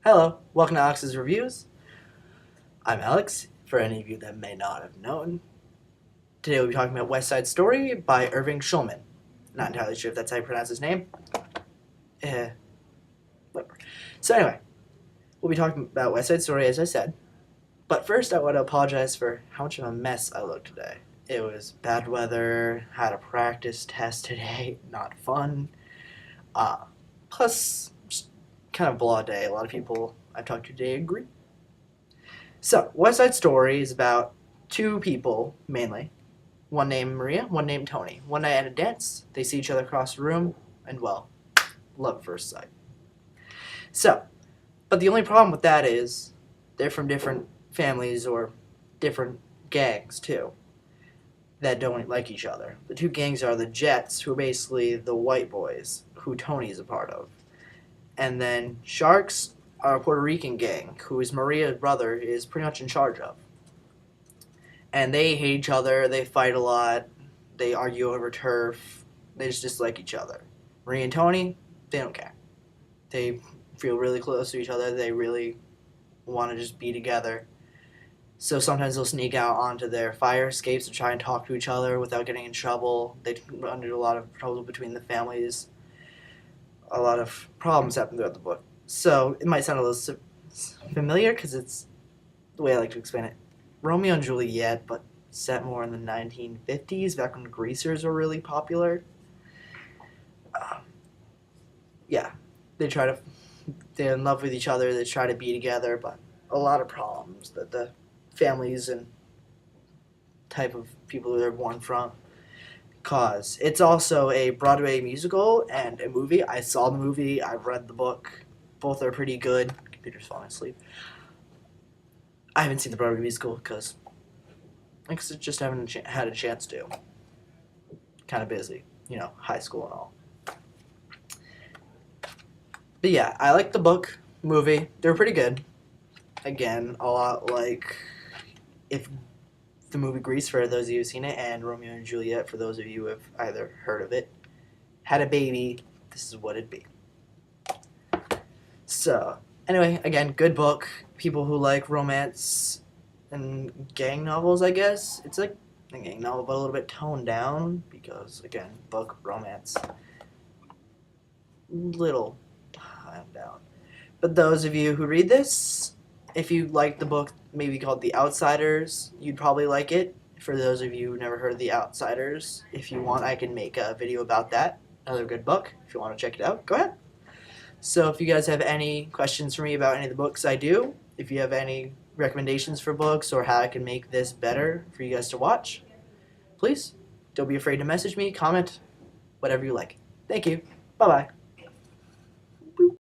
Hello, welcome to Alex's Reviews. I'm Alex, for any of you that may not have known. Today we'll be talking about West Side Story by Irving Shulman. Not entirely sure if that's how you pronounce his name. Whatever. So anyway, we'll be talking about West Side Story as I said. But first I want to apologize for how much of a mess I look today. It was bad weather, had a practice test today, not fun. Plus, just kind of blah day. A lot of people I've talked to today agree. So, West Side Story is about two people, mainly. One named Maria, one named Tony. One night at a dance, they see each other across the room, and well, love at first sight. So, but the only problem with that is they're from different families or different gangs, too, that don't like each other. The two gangs are the Jets, who are basically the white boys, who Tony is a part of. And then Sharks are a Puerto Rican gang, who is Maria's brother is pretty much in charge of. And they hate each other, they fight a lot, they argue over turf, they just dislike each other. Maria and Tony, they don't care. They feel really close to each other, they really want to just be together. So sometimes they'll sneak out onto their fire escapes and try and talk to each other without getting in trouble. They run into a lot of trouble between the families. A lot of problems happen throughout the book. So it might sound a little familiar because it's the way I like to explain it. Romeo and Juliet, but set more in the 1950s, back when greasers were really popular. Yeah, they're in love with each other, they try to be together, but a lot of problems that the families and type of people they're born from cause. It's also a Broadway musical and a movie. I saw the movie, I've read the book. Both are pretty good. Computer's falling asleep. I haven't seen the Broadway musical because I just haven't had a chance to. Kind of busy, high school and all. But yeah, I like the book, movie. They're pretty good. Again, a lot like if the movie Grease, for those of you who've seen it, and Romeo and Juliet, for those of you who have either heard of it, had a baby, this is what it'd be. So, anyway, again, good book. People who like romance and gang novels, I guess. It's like a gang novel, but a little bit toned down because, again, book, romance, little toned down. But those of you who read this, if you like the book maybe called The Outsiders, you'd probably like it. For those of you who never heard of The Outsiders, if you want, I can make a video about that. Another good book. If you want to check it out, go ahead. So if you guys have any questions for me about any of the books I do, if you have any recommendations for books or how I can make this better for you guys to watch, please don't be afraid to message me, comment, whatever you like. Thank you. Bye-bye.